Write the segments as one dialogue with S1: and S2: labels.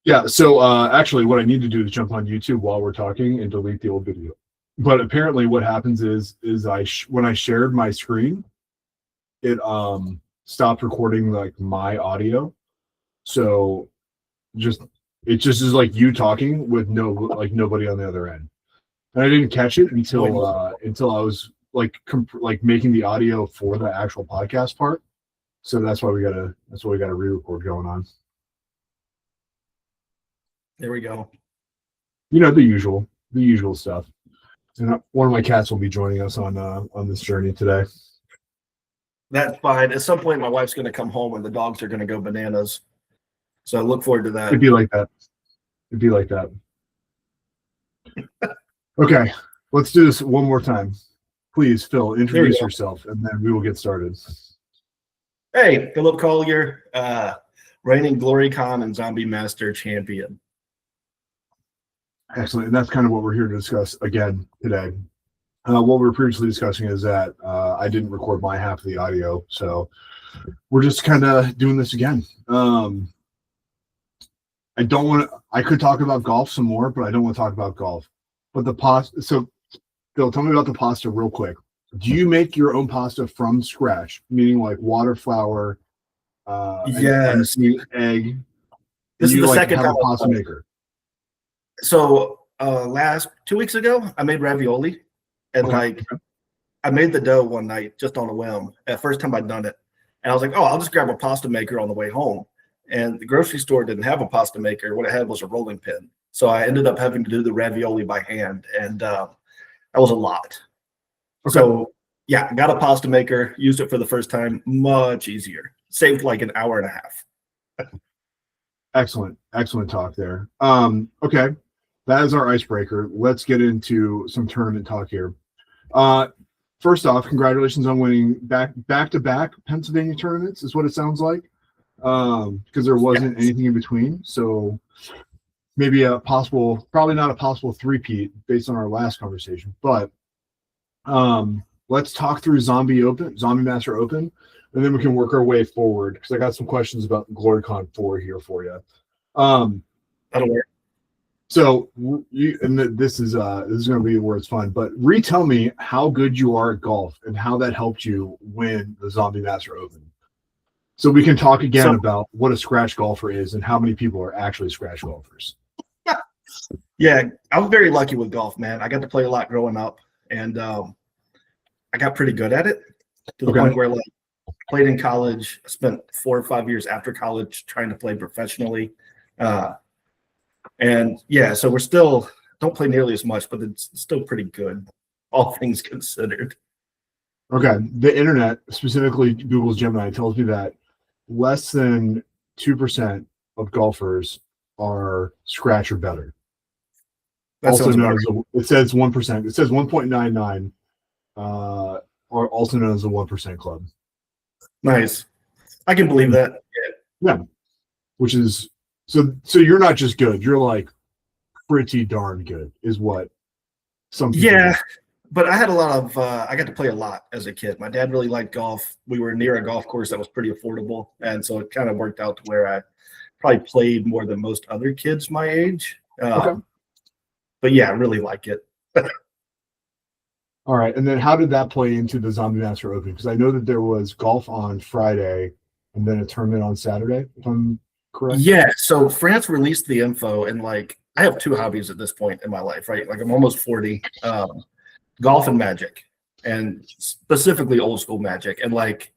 S1: Yeah, so actually what I need to do is jump on YouTube while we're talking and delete the old video. But apparently what happens is when I shared my screen, it stopped recording like my audio. So it just is like you talking with nobody on the other end. And I didn't catch it until I was like making the audio for the actual podcast part. So that's why we got a re-record going on.
S2: There we go.
S1: You know, the usual stuff. And one of my cats will be joining us on this journey today.
S2: That's fine. At some point, my wife's going to come home and the dogs are going to go bananas. So I look forward to that.
S1: It'd be like that. Okay, let's do this one more time. Please, Phil, introduce yourself, and then we will get started.
S2: Hey, Phillip Collier, reigning GloryCon and Zombie Master champion.
S1: Excellent, and that's kind of what we're here to discuss again today. What we were previously discussing is that I didn't record my half of the audio, so we're just kind of doing this again. I could talk about golf some more, but I don't want to talk about golf. But the pasta, so Phil, tell me about the pasta real quick. Do you make your own pasta from scratch, meaning like water, flour,
S2: yes,
S1: egg?
S2: This is the second time
S1: a pasta maker.
S2: So last 2 weeks ago, I made ravioli, and I made the dough one night just on a whim. At first time I'd done it, and I was like, oh, I'll just grab a pasta maker on the way home. And the grocery store didn't have a pasta maker. What it had was a rolling pin. So I ended up having to do the ravioli by hand, and that was a lot. Okay. So yeah, got a pasta maker, used it for the first time, much easier. Saved like an hour and a half.
S1: Excellent talk there. Okay, that is our icebreaker. Let's get into some tournament talk here. First off, congratulations on winning back-to-back Pennsylvania tournaments, is what it sounds like. Because there wasn't anything in between, so maybe probably not a possible three-peat based on our last conversation. But let's talk through Zombie Master Open, and then we can work our way forward, because I got some questions about GloryCon 4 here for you.
S2: That'll work.
S1: So this is going to be where it's fun. But retell me how good you are at golf and how that helped you win the Zombie Master Open. So we can talk again about what a scratch golfer is and how many people are actually scratch golfers.
S2: Yeah, I was very lucky with golf, man. I got to play a lot growing up, and I got pretty good at it to the point where, like, played in college. I spent 4 or 5 years after college trying to play professionally. And yeah, so we're still don't play nearly as much, but it's still pretty good, all things considered.
S1: Okay, the internet, specifically Google's Gemini, tells me that less than 2% of golfers are scratch or better. Also known as it says 1%. It says 1.99, or also known as the 1% club.
S2: Nice, I can believe that.
S1: Yeah, which is so you're not just good; you're like pretty darn good, is what some people do.
S2: But I had a lot of I got to play a lot as a kid. My dad really liked golf. We were near a golf course that was pretty affordable, and so it kind of worked out to where I probably played more than most other kids my age. But yeah, I really like it.
S1: All right, and then how did that play into the Zombie Master Open? Because I know that there was golf on Friday and then a tournament on Saturday, if I'm correct.
S2: Yeah, so France released the info, and like I have 2 hobbies at this point in my life, right? Like I'm almost 40. Golf and Magic, and specifically old school Magic. And like,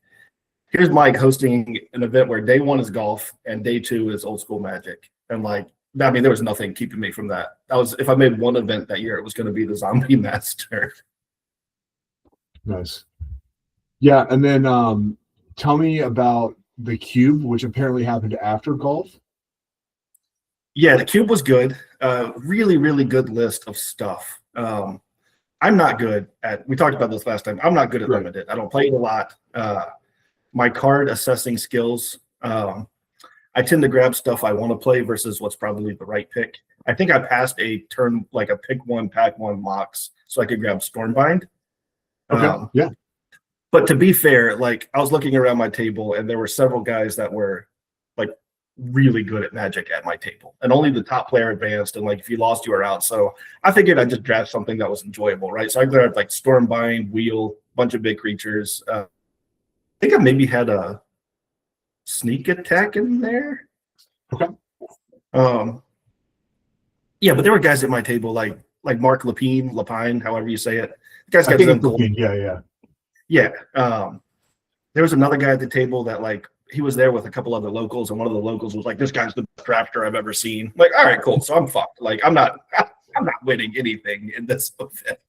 S2: here's Mike hosting an event where day 1 is golf and day 2 is old school Magic. And like, I mean, there was nothing keeping me from that. If I made one event that year, it was going to be the Zombie Master.
S1: Nice. Yeah, and then tell me about the Cube, which apparently happened after golf.
S2: Yeah, the Cube was good. Really, really good list of stuff. I'm not good at, we talked about this last time, I'm not good at limited. I don't play it a lot. My card assessing skills, I tend to grab stuff I want to play versus what's probably the right pick. I think I passed a turn, like a pick 1, pack 1 mocks, so I could grab Stormbind.
S1: Yeah.
S2: But to be fair, like I was looking around my table and there were several guys that were like really good at Magic at my table, and only the top player advanced. And like if you lost, you were out. So I figured I'd just draft something that was enjoyable, right? So I grabbed like Stormbind, Wheel, bunch of big creatures. I think I maybe had a Sneak Attack in there.
S1: Okay.
S2: Yeah, but there were guys at my table like Mark Lapine, however you say it. The guy's got
S1: I think
S2: some
S1: it's
S2: cool.
S1: Yeah.
S2: Yeah. There was another guy at the table that like he was there with a couple other locals, and one of the locals was like, "This guy's the best drafter I've ever seen." I'm like, all right, cool. So I'm fucked. Like I'm not winning anything in this event.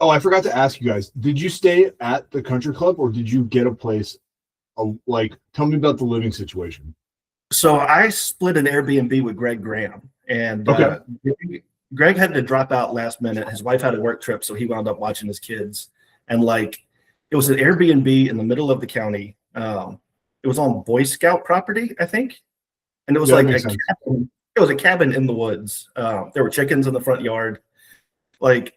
S1: Oh, I forgot to ask you guys. Did you stay at the country club or did you get a place? Like, tell me about the living situation.
S2: So I split an Airbnb with Greg Graham, and Greg had to drop out last minute. His wife had a work trip, so he wound up watching his kids. And like, it was an Airbnb in the middle of the county. It was on Boy Scout property, I think, and it was like a cabin. It was a cabin in the woods. There were chickens in the front yard. Like,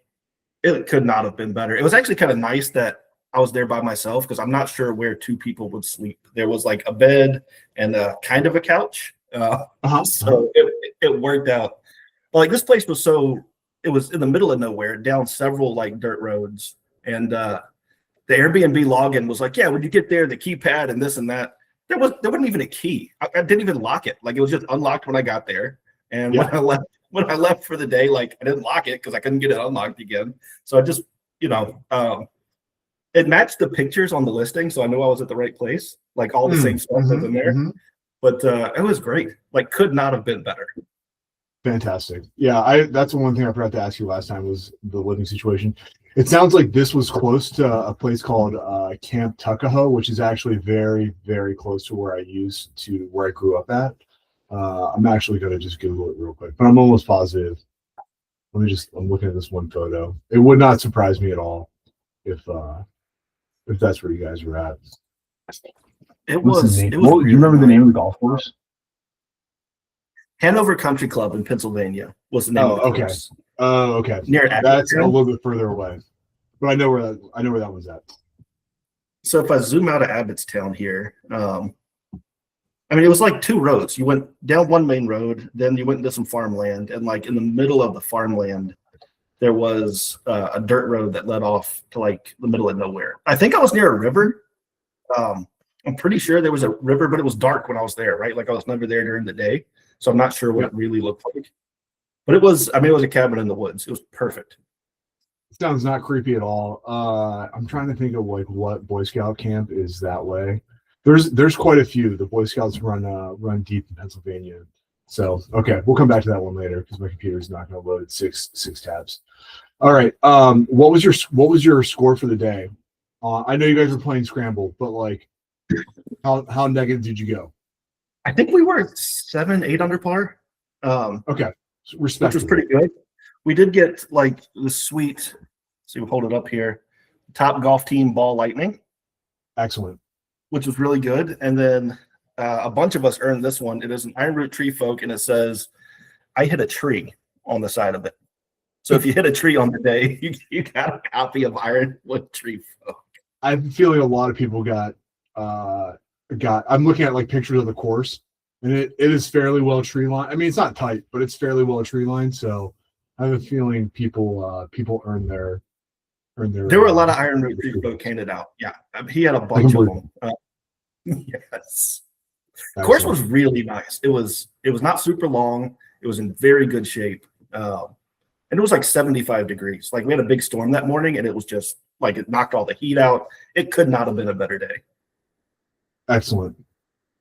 S2: it could not have been better. It was actually kind of nice that I was there by myself because I'm not sure where two people would sleep. There was like a bed and a kind of a couch. So it worked out. But like this place was it was in the middle of nowhere, down several like dirt roads. And the Airbnb login was like, yeah, when you get there, the keypad and this and that. There wasn't even a key. I didn't even lock it. Like it was just unlocked when I got there. And when I left for the day, like I didn't lock it because I couldn't get it unlocked again. So I just, it matched the pictures on the listing, so I knew I was at the right place. Like all the same stuff was in there. But it was great. Like could not have been better.
S1: Fantastic. Yeah, that's the one thing I forgot to ask you last time was the living situation. It sounds like this was close to a place called Camp Tuckahoe, which is actually very, very close to where I grew up at. I'm actually going to just Google it real quick, but I'm almost positive. I'm looking at this one photo. It would not surprise me at all if that's where you guys were at.
S2: It was.
S3: Do you remember the name of the golf course?
S2: Hanover Country Club in Pennsylvania was the name of the course.
S1: Oh, okay.
S2: Near
S1: that's a little bit further away, but I know where that one's at.
S2: So if I zoom out of Abbottstown here, it was like two roads. You went down one main road, then you went into some farmland, and like in the middle of the farmland, there was a dirt road that led off to like the middle of nowhere. I think I was near a river. I'm pretty sure there was a river, but it was dark when I was there, right? Like I was never there during the day, so I'm not sure what it really looked like. But it was a cabin in the woods. It was perfect.
S1: Sounds not creepy at all. I'm trying to think of like what Boy Scout camp is that way. There's quite a few. The Boy Scouts run deep in Pennsylvania. So okay, we'll come back to that one later because my computer's not going to load six tabs. All right. What was your score for the day? I know you guys were playing Scramble, but like, how negative did you go?
S2: I think we were 7-8 under par.
S1: Okay,
S2: which was pretty good. We did get like the sweet. So we'll hold it up here. Top Golf Team Ball Lightning.
S1: Excellent.
S2: Which was really good. And then a bunch of us earned this one. It is an Ironroot Tree Folk, and it says, "I hit a tree" on the side of it. So if you hit a tree on the day, you got a copy of Ironwood Tree Folk.
S1: I'm feeling a lot of people got. I'm looking at like pictures of the course, and it is fairly well tree lined. I mean, it's not tight, but it's fairly well tree lined. So I have a feeling people earn their.
S2: There were a lot of Ironroot Tree Folk handed out. Yeah, he had a bunch of them. Yes. The course was really nice. It was not super long. It was in very good shape. And it was like 75 degrees. Like we had a big storm that morning, and it was just like it knocked all the heat out. It could not have been a better day.
S1: Excellent.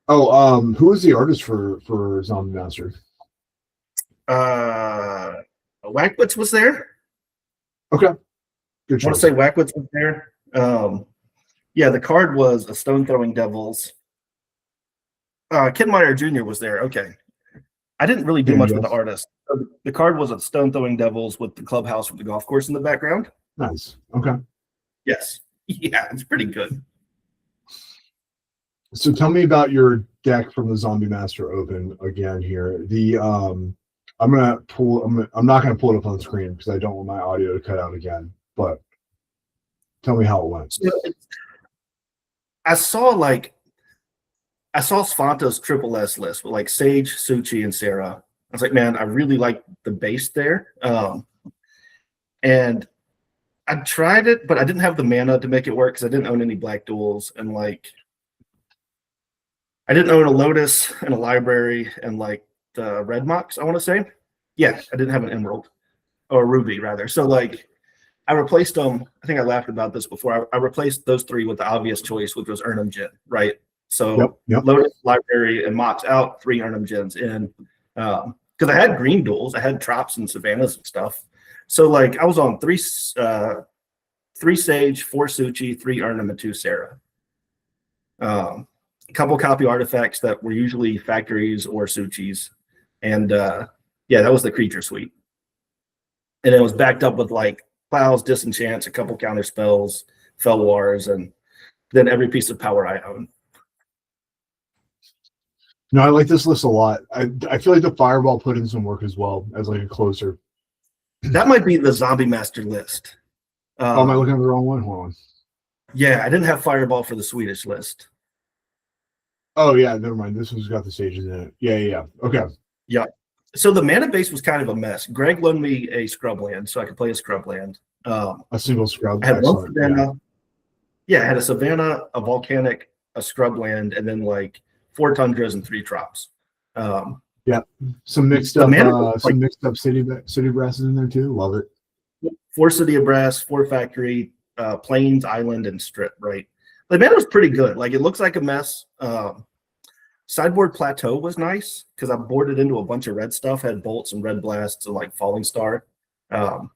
S1: Oh, who was the artist for Zombie Master?
S2: Wackwitz was there.
S1: Okay.
S2: Good choice. I want to say Wackwitz was there. Yeah, the card was a Stone Throwing Devils. Ken Meyer Jr. was there. Okay. I didn't really do much with the artist. The card was a Stone Throwing Devils with the clubhouse with the golf course in the background.
S1: Nice. Okay.
S2: Yes. Yeah, it's pretty good.
S1: So tell me about your deck from the Zombie Master Open again here. I'm not gonna pull it up on the screen because I don't want my audio to cut out again. But tell me how it went.
S2: So I saw like I saw Svanta's triple S list with like Sage, Suchi, and Sarah. I was like, man, I really like the base there. And I tried it, but I didn't have the mana to make it work because I didn't own any black duels. And like, I didn't own a Lotus and a library and like the red mocks, I want to say. Yeah, I didn't have an emerald or a ruby rather. So like, I replaced them. I think I laughed about this before. I replaced those three with the obvious choice, which was Urnum Gin, right? So Lotus, library, and mocks out, 3 Urnum Gins in. Because I had green duels, I had Trops and Savannas and stuff. So like I was on 3 Sage, 4 Suchi, 3 Urnum, and 2 Sarah. A couple copy artifacts that were usually factories or Suchis. And yeah, that was the creature suite. And it was backed up with like Plows, Disenchants, a couple counter spells, Fell Wars, and then every piece of power I own.
S1: No, I like this list a lot. I feel like the Fireball put in some work as well as like a closer.
S2: That might be the Zombie Master list.
S1: Am I looking at the wrong one? Hold on.
S2: Yeah, I didn't have Fireball for the Swedish list.
S1: Oh yeah, never mind. This one's got the sages in it. Yeah. Okay.
S2: Yeah. So the mana base was kind of a mess. Greg loaned me a scrub land, so I could play a scrub land.
S1: A single scrub.
S2: I had one Savannah. Yeah, I had a Savannah, a Volcanic, a scrub land, and then like 4 Tundras and 3 Trops.
S1: Yeah, some mixed up city brasses in there too. Love it.
S2: 4 City of Brass, 4 Factory, Plains, Island, and Strip. Right, the mana was pretty good. Like it looks like a mess. Sideboard Plateau was nice because I boarded into a bunch of red stuff. Had bolts and red blasts and like Falling Star. The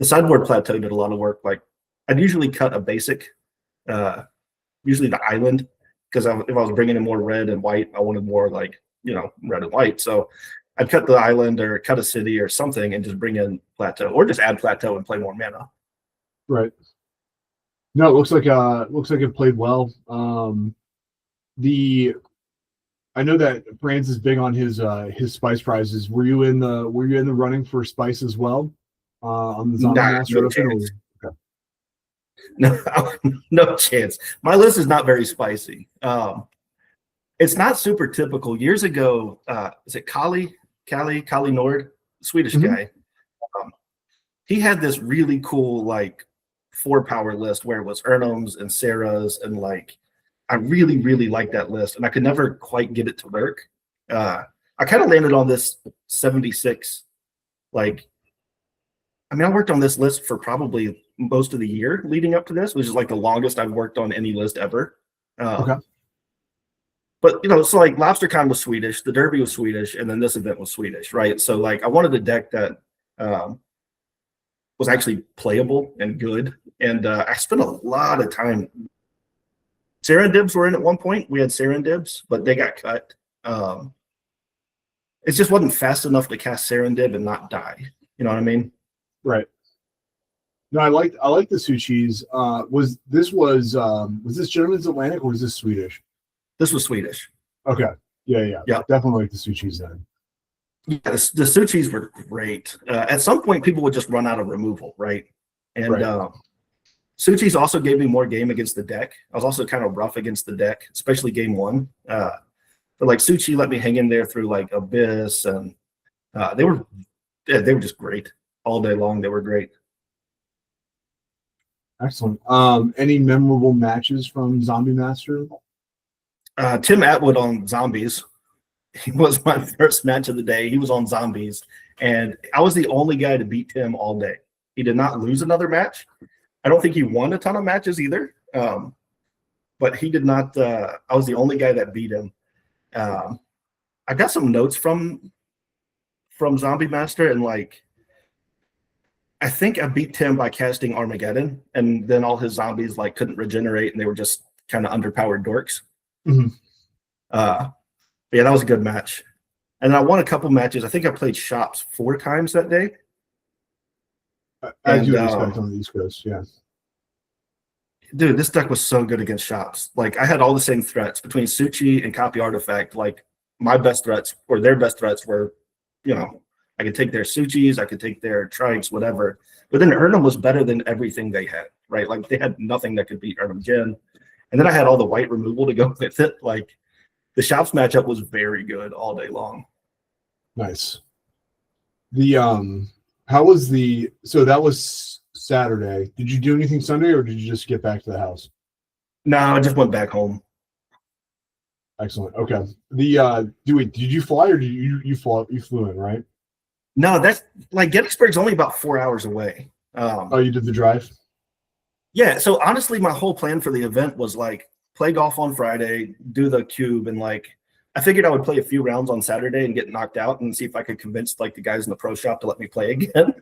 S2: sideboard Plateau did a lot of work. Like I'd usually cut a basic, usually the Island, because if I was bringing in more red and white, I wanted more like red and white. So I'd cut the Island or cut a city or something and just bring in Plateau, or just add Plateau and play more mana.
S1: Right. No, it looks like it played well. I know that Brands is big on his spice prizes. Were you in the running for spice as well? On the Zombie Master Open?
S2: No chance. My list is not very spicy. It's not super typical. Years ago, is it Collier Nord, Swedish guy? He had this really cool like 4-power list where it was Urnums and Sarahs, and like I really, really liked that list, and I could never quite get it to work. I kind of landed on this 76. Like, I mean, I worked on this list for probably most of the year leading up to this, which is like the longest I've worked on any list ever. Okay. But so like LobsterCon was Swedish, the Derby was Swedish, and then this event was Swedish, right? So like I wanted a deck that was actually playable and good, and I spent a lot of time. Serendibs were in at one point. We had Serendibs, but they got cut. It just wasn't fast enough to cast Serendib and not die. You know what I mean? Right.
S1: No, I like the Suchis. Was this Gentleman's Atlantic or was this Swedish?
S2: This was Swedish.
S1: Okay. Yeah. Definitely like the Suchis then.
S2: Yeah, the Suchis were great. At some point, people would just run out of removal, right? And Suchis also gave me more game against the deck. I was also kind of rough against the deck, especially game 1. But like Suchi let me hang in there through like Abyss, and they were just great all day long. They were great.
S1: Excellent. Any memorable matches from Zombie Master?
S2: Tim Atwood on Zombies. He was my first match of the day. He was on Zombies, and I was the only guy to beat Tim all day. He did not lose another match. I don't think he won a ton of matches either, but he did not. I was the only guy that beat him. I got some notes from Zombie Master, and like I think I beat Tim by casting Armageddon, and then all his zombies like couldn't regenerate, and they were just kind of underpowered dorks. Yeah, that was a good match. And then I won a couple matches. I think I played Shops 4 times that day.
S1: As you expect on the East Coast, yeah.
S2: Dude, this deck was so good against Shops. Like, I had all the same threats between Suchi and Copy Artifact. Like, my best threats, or their best threats were, I could take their Suchis, I could take their Trikes, whatever. But then Urnum was better than everything they had, right? Like, they had nothing that could beat Urnum Gen. And then I had all the white removal to go with it. Like, the shops matchup was very good all day long.
S1: Nice. The how was the so that was Saturday. Did you do anything Sunday or did you just get back to the house?
S2: No, I just went back home.
S1: Excellent. Okay. The did you fly or did you flew in, right?
S2: No, that's like Gettysburg's only about 4 hours away.
S1: Oh, you did the drive?
S2: Yeah. So honestly, my whole plan for the event was like play golf on Friday, do the cube, and like I figured I would play a few rounds on Saturday and get knocked out and see if I could convince like the guys in the pro shop to let me play again.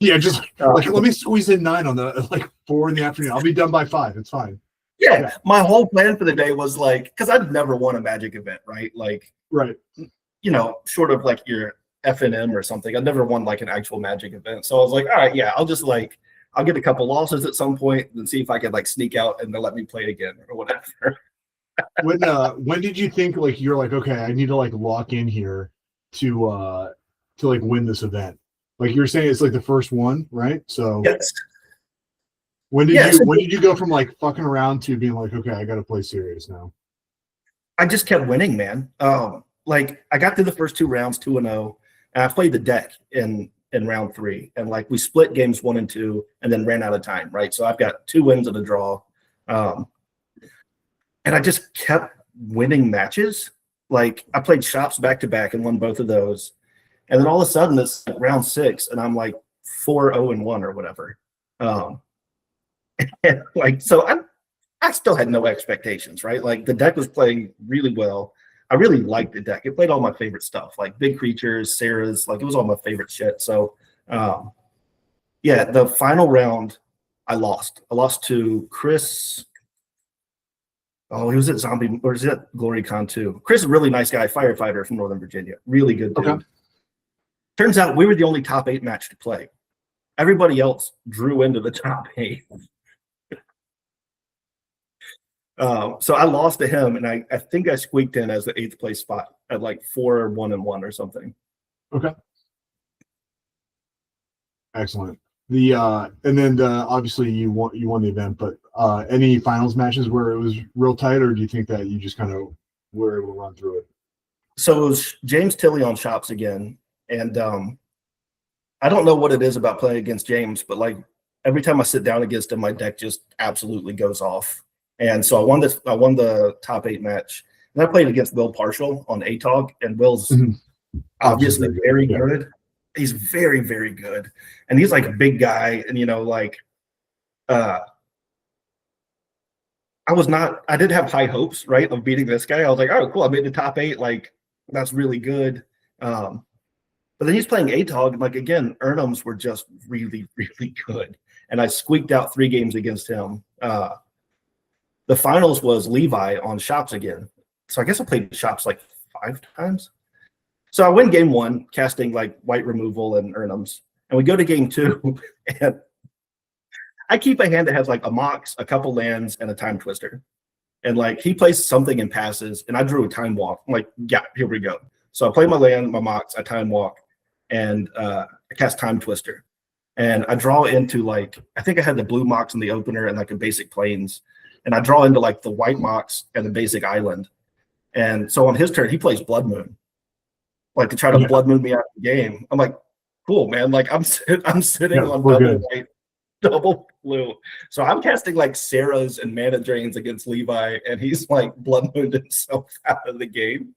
S1: Yeah, just like let me squeeze in 9 on the like 4 in the afternoon. I'll be done by 5. It's fine.
S2: Yeah, my whole plan for the day was like, because I'd never won a Magic event, right? Like,
S1: right.
S2: You know, short of like your FNM or something, I'd never won like an actual Magic event. So I was like, all right, yeah, I'll just like, I'll get a couple losses at some point and see if I could like sneak out and they'll let me play again or whatever.
S1: When did you think like you're like, okay, I need to like lock in here to like win this event? Like you're saying it's like the first one, right? So
S2: yes.
S1: When did you go from like fucking around to being like, okay, I got to play serious now?
S2: I just kept winning, man. Like I got through the first 2 rounds 2-0, and I played the deck in round 3, and like we split games 1 and 2, and then ran out of time, right? So I've got 2 wins of the draw, and I just kept winning matches. Like I played shops back to back and won both of those, and then all of a sudden it's like round 6, and I'm like 4-0-1 or whatever. And like so I still had no expectations, right? Like the deck was playing really well. I really liked the deck. It played all my favorite stuff, like big creatures, Sarah's, like it was all my favorite shit. So yeah, the final round I lost. I lost to Chris. Oh, he was at Zombie, or is it GloryCon too? Chris is a really nice guy, firefighter from Northern Virginia. Really good dude.
S1: Okay.
S2: Turns out we were the only top 8 match to play. Everybody else drew into the top 8. So I lost to him, and I think I squeaked in as the 8th place spot at like 4-1-1 or something.
S1: Okay. Excellent. And then obviously you won the event, but any finals matches where it was real tight, or do you think that you just kind of were able to run through it?
S2: So it was James Tilley on shops again, and I don't know what it is about playing against James, but like every time I sit down against him, my deck just absolutely goes off. And so I won the top 8 match, and I played against Will Partial on ATOG, and Will's obviously very good. He's very, very good, and he's like a big guy, and you know, like I didn't have high hopes, right, of beating this guy. I was like, oh, cool, I made the top 8, like that's really good. But then he's playing ATOG, and like again, Ernums were just really, really good, and I squeaked out 3 games against him. The finals was Levi on shops again. So I guess I played shops like 5 times. So I win game 1, casting like white removal and Ernums. And we go to game 2, and I keep a hand that has like a Mox, a couple lands, and a Time Twister. And like he plays something and passes, and I drew a Time Walk. I'm like, yeah, here we go. So I play my land, my Mox, I Time Walk, and I cast Time Twister. And I draw into like, I think I had the blue Mox in the opener and like a basic Plains. And I draw into like the white Mox and the basic Island. And so on his turn, he plays Blood Moon, like to try to Blood Moon me out of the game. I'm like, cool, man. Like I'm sitting on double white, double blue. So I'm casting like Sarah's and Mana Drains against Levi, and he's like Blood Mooned himself out of the game.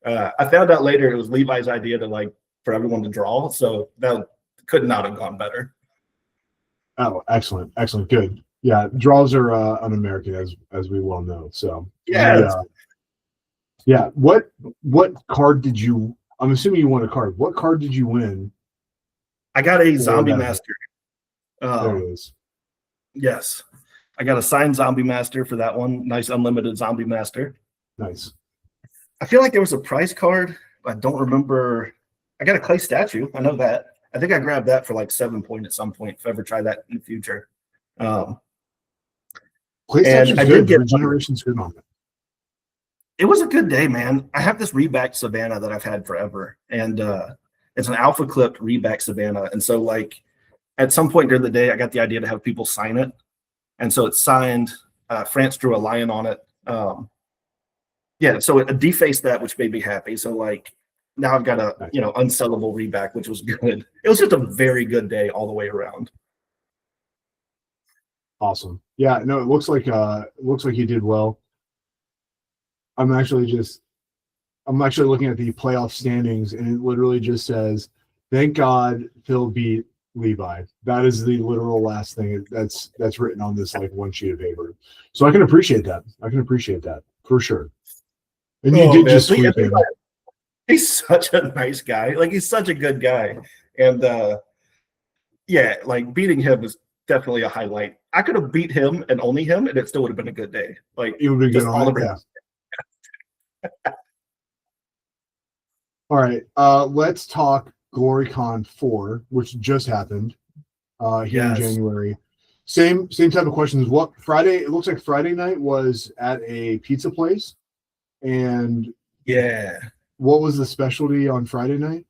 S2: I found out later it was Levi's idea to like for everyone to draw. So that could not have gone better.
S1: Oh, excellent. Good. Yeah, draws are un-American, as we well know. So yeah. What card did you? I'm assuming you won a card. What card did you win?
S2: I got a Zombie Master.
S1: There it is.
S2: Yes, I got a signed Zombie Master for that one. Nice unlimited Zombie Master.
S1: Nice.
S2: I feel like there was a prize card. I don't remember. I got a clay statue. I know that. I think I grabbed that for like 7 point at some point. If I ever try that in the future.
S1: And I did get Regeneration's good on it.
S2: It was a good day, man. I have this rebacked Savannah that I've had forever, and it's an alpha clipped rebacked Savannah. And so, like, at some point during the day, I got the idea to have people sign it, and so it's signed. France drew a lion on it. Yeah, so it defaced that, which made me happy. So like now I've got a
S1: Nice.
S2: unsellable reback, which was good. It was just a very good day all the way around.
S1: Awesome. Yeah, no, it looks like you did well. I'm actually looking at the playoff standings, and it literally just says, "Thank God Phil beat Levi." That is the literal last thing that's written on this like one sheet of paper. So I can appreciate that. For sure. And you did just sweep him.
S2: He's such a nice guy. Like he's such a good guy, and yeah, like beating him is definitely a highlight. I could have beat him and only him, and it still would have been a good day. Like
S1: You would be good
S2: just
S1: on
S2: all
S1: it.
S2: the
S1: Yeah. All right. Let's talk GloryCon 4, which just happened here in
S2: Yes.
S1: January. Same type of questions. What Friday? It looks like Friday night was at a pizza place, and
S2: Yeah.
S1: what was the specialty on Friday night?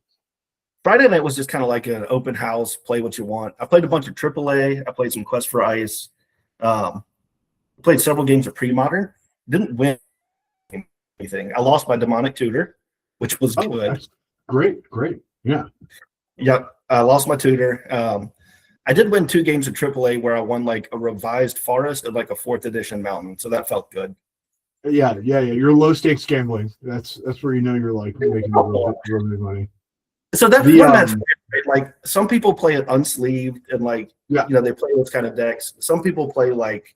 S2: Friday night was just kind of like an open house, play what you want. I played a bunch of AAA. I played some Quest for Ice. Played several games of pre-modern. Didn't win anything. I lost my demonic tutor, which was good.
S1: That's great. Yeah.
S2: Yep. I lost my tutor. I did win 2 games of AAA where I won like a revised forest and like a 4th edition mountain. So that felt good.
S1: Yeah. You're low stakes gambling. That's where you know you're like making real big money.
S2: So that's what that's like. Some people play it unsleeved and like they play those kind of decks. Some people play like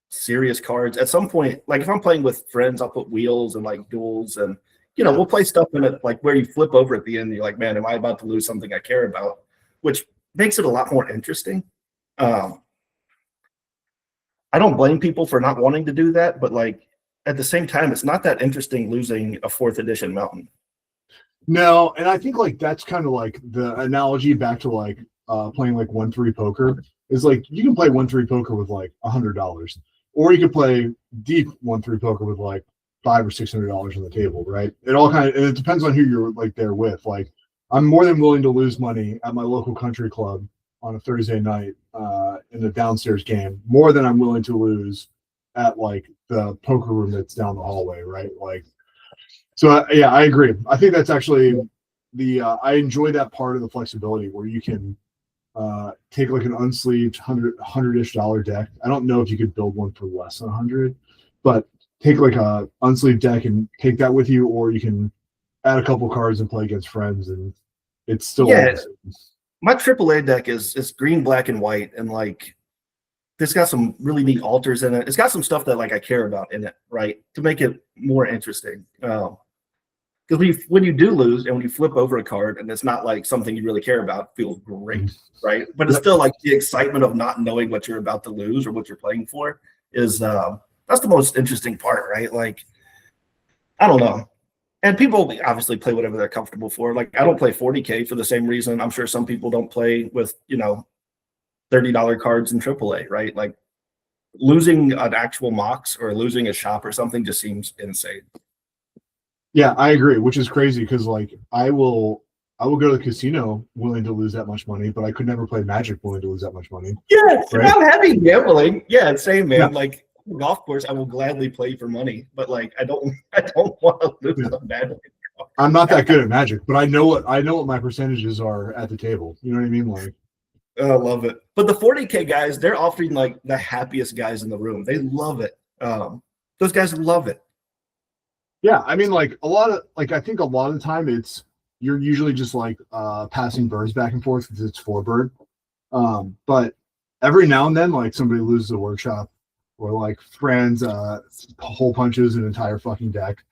S2: serious cards. At some point, like if I'm playing with friends, I'll put wheels and like duels, and we'll play stuff in it like where you flip over at the end. You're like, man, am I about to lose something I care about? Which makes it a lot more interesting. I don't blame people for not wanting to do that, but like at the same time, it's not that interesting losing a 4th edition mountain.
S1: No, and I think like that's kind of like the analogy back to like playing like 1-3 poker is like you can play 1-3 poker with like $100, or you could play deep 1-3 poker with like $500 or $600 on the table, right? It all kind of, and it depends on who you're like there with. Like I'm more than willing to lose money at my local country club on a Thursday night in a downstairs game, more than I'm willing to lose at like the poker room that's down the hallway, right? Like. So yeah, I agree. I think that's actually I enjoy that part of the flexibility where you can take like an unsleeved $100-ish deck. I don't know if you could build one for less than 100, but take like a unsleeved deck and take that with you, or you can add a couple cards and play against friends, and it's still awesome.
S2: My AAA deck is green, black, and white, and like it's got some really neat altars in it. It's got some stuff that like I care about in it, right, to make it more interesting. Because when you do lose and when you flip over a card and it's not like something you really care about, it feels great, right? But it's still like the excitement of not knowing what you're about to lose or what you're playing for is that's the most interesting part, right? Like, I don't know. And people obviously play whatever they're comfortable for. Like, I don't play 40K for the same reason. I'm sure some people don't play with, $30 cards in AAA, right? Like, losing an actual Mox or losing a shop or something just seems insane.
S1: Yeah, I agree, which is crazy because like I will go to the casino willing to lose that much money, but I could never play Magic willing to lose that much money.
S2: Yeah,
S1: right?
S2: I'm heavy gambling. Yeah, same, man.
S1: Yeah.
S2: Like golf course, I will gladly play for money, but like I don't want to lose on Magic.
S1: I'm not that good at Magic, but I know what my percentages are at the table. You know what I mean? Like,
S2: I love it. But the 40K guys, they're often like the happiest guys in the room. They love it. Those guys love it.
S1: yeah, I mean, like I think a lot of the time you're usually just like passing birds back and forth because it's 4 bird. But every now and then, like somebody loses a workshop, or like friends hole punches an entire fucking deck.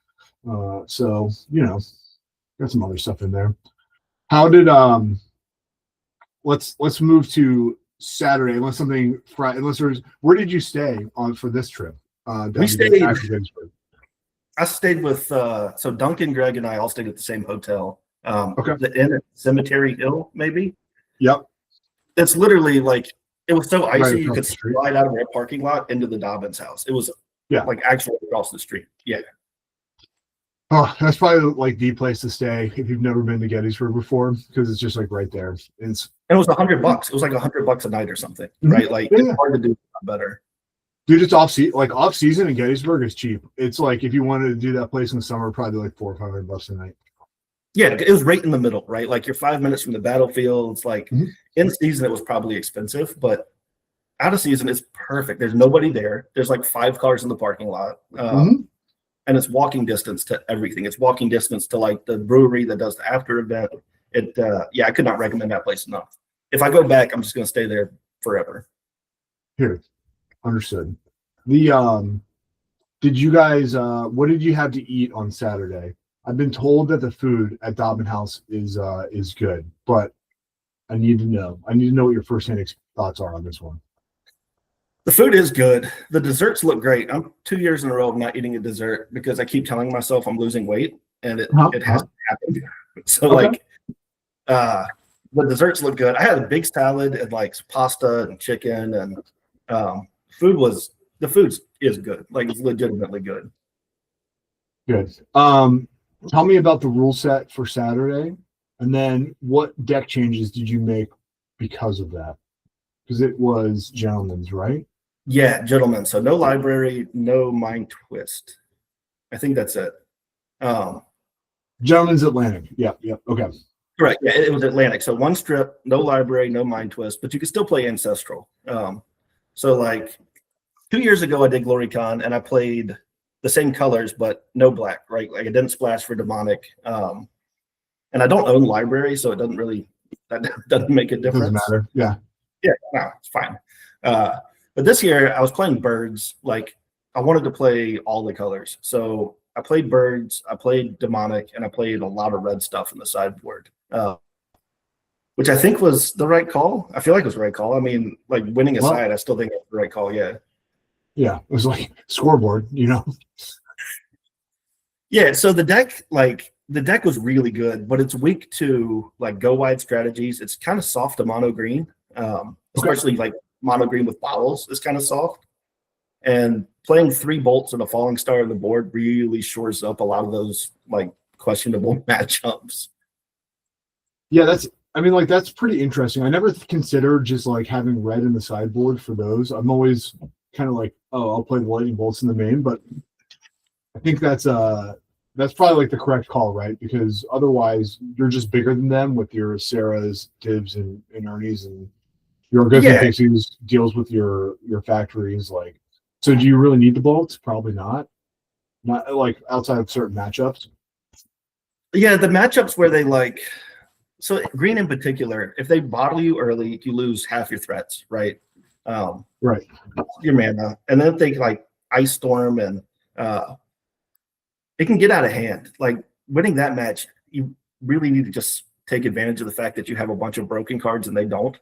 S1: So got some other stuff in there. How did let's move to Saturday unless where did you stay on for this trip?
S2: We stayed. I stayed with so Duncan, Greg, and I all stayed at the same hotel.
S1: Okay.
S2: The Inn at Cemetery Hill, maybe.
S1: Yep.
S2: It's literally like it was so icy you could
S1: street.
S2: slide out of their parking lot into the Dobbins house. It was like actually across the street. Yeah.
S1: Oh, that's probably like the place to stay if you've never been to Gettysburg before, because it's just like right there. And
S2: it was $100. It was like $100 a night or something, right? Like it's hard to do better.
S1: Dude, it's off season in Gettysburg is cheap. It's like if you wanted to do that place in the summer, probably like $400 or $500 a night.
S2: Yeah, it was right in the middle, right? Like you're 5 minutes from the battlefield. It's like in season it was probably expensive, but out of season it's perfect. There's nobody there. There's like 5 cars in the parking lot, and it's walking distance to everything. It's walking distance to like the brewery that does the after event. I could not recommend that place enough. If I go back, I'm just going to stay there forever.
S1: Here, understood. Did you guys? What did you have to eat on Saturday? I've been told that the food at Dobbin House is good, but I need to know. I need to know what your firsthand thoughts are on this one.
S2: The food is good. The desserts look great. I'm 2 years in a row of not eating a dessert because I keep telling myself I'm losing weight, and it hasn't happened. So the desserts look good. I had a big salad and like pasta and chicken, and the food is good. Like it's legitimately good.
S1: Good. Tell me about the rule set for Saturday, and then what deck changes did you make because of that? Because it was gentlemen's, right?
S2: Yeah, gentlemen. So no library, no mind twist. I think that's it.
S1: Gentlemen's Atlantic. Yep. Okay.
S2: Correct. Yeah, it was Atlantic. So 1 strip, no library, no mind twist, but you can still play Ancestral. So like 2 years ago, I did GloryCon and I played the same colors, but no black, right? Like it didn't splash for Demonic. And I don't own library, so that doesn't make a difference.
S1: Doesn't matter. Yeah.
S2: Yeah, no, it's fine. But this year I was playing birds. Like I wanted to play all the colors. So I played birds, I played Demonic, and I played a lot of red stuff in the sideboard. Which I think was the right call. I feel like it was the right call. I mean, like winning aside, I still think it's the right call. Yeah.
S1: Yeah. It was like scoreboard,
S2: Yeah. So the deck was really good, but it's weak to like go wide strategies. It's kind of soft to mono green, especially like mono green with vowels is kind of soft. And playing 3 bolts and a falling star on the board really shores up a lot of those like questionable matchups.
S1: Yeah, that's pretty interesting. I never considered just like having red in the sideboard for those. I'm always kind of like, oh, I'll play the lightning bolts in the main, but I think that's probably like the correct call, right? Because otherwise you're just bigger than them with your Sarahs, Tibbs, and Ernie's, and your Griffin Pixies deals with your factories. Like, so do you really need the bolts? Probably not. Not like outside of certain matchups.
S2: Yeah, the matchups where they like. So green in particular, if they bottle you early, you lose half your threats, right?
S1: Right.
S2: Your mana. And then if they like Ice Storm and it can get out of hand. Like winning that match, you really need to just take advantage of the fact that you have a bunch of broken cards and they don't,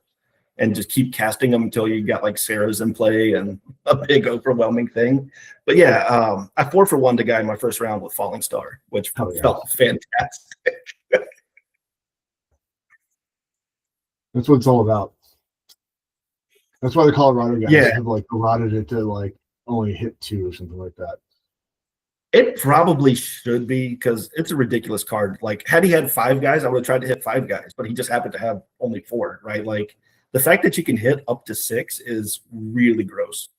S2: and just keep casting them until you got like Sarah's in play and a big overwhelming thing. But yeah, I 4-for-1 the guy in my first round with Falling Star, which felt fantastic.
S1: That's what it's all about. That's why the Colorado guys have like allotted it to like only hit 2 or something like that.
S2: It probably should be because it's a ridiculous card. Like had he had 5 guys, I would have tried to hit 5 guys, but he just happened to have only 4, right? Like the fact that you can hit up to 6 is really gross.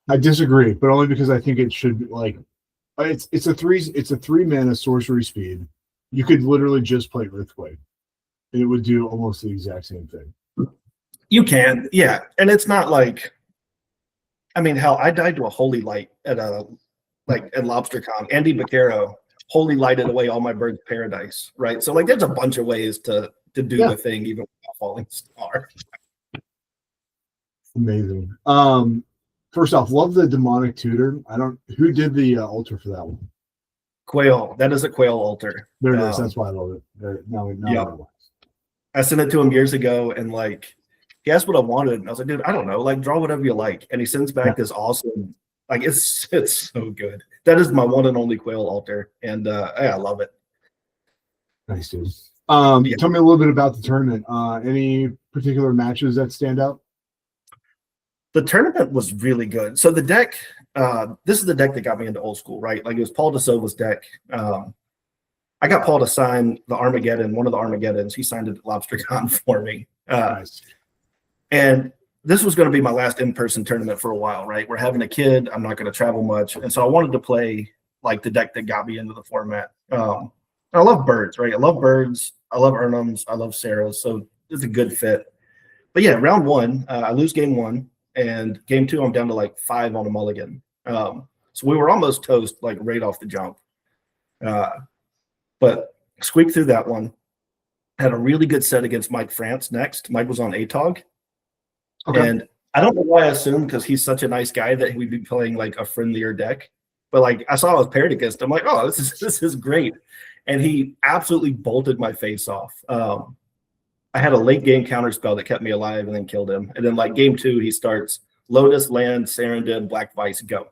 S1: I disagree, but only because I think it should be like it's a 3 mana sorcery speed. You could literally just play Earthquake, and it would do almost the exact same thing.
S2: You can, yeah, and it's not like, I mean, hell, I died to a Holy Light at LobsterCon. Andy Vaquero Holy Lighted away all my Birds Paradise, right? So like, there's a bunch of ways to do the thing even without Falling Star.
S1: Amazing. First off, love the Demonic Tutor. Who did the altar for that one?
S2: Quail. That is a Quail altar.
S1: There it is. That's why I love it. Now
S2: I sent it to him years ago, and like he asked what I wanted, and I was like, dude, I don't know. Like draw whatever you like. And he sends back this awesome, like it's so good. That is my one and only Quail altar, and I love it.
S1: Nice, dude. Tell me a little bit about the tournament. Any particular matches that stand out?
S2: The tournament was really good. So the deck, this is the deck that got me into old school, right? Like it was Paul DeSilva's deck. I got Paul to sign the Armageddon, one of the Armageddons. He signed it at LobsterCon for me.
S1: Nice.
S2: And this was going to be my last in-person tournament for a while, right? We're having a kid. I'm not going to travel much. And so I wanted to play like the deck that got me into the format. I love birds, right? I love birds. I love Urnums. I love Sarahs. So it's a good fit. But yeah, round one, I lose game one. And game two, I'm down to like 5 on a mulligan. So we were almost toast, like right off the jump. But squeaked through that one. Had a really good set against Mike France next. Mike was on ATOG.
S1: Okay.
S2: And I don't know why I assumed, because he's such a nice guy, that he would be playing like a friendlier deck. But like I saw I was paired against him. I'm like, oh, this is great. And he absolutely bolted my face off. I had a late game counter spell that kept me alive and then killed him. And then like game 2, he starts Lotus, Land, Sarandon, Black Vice, go.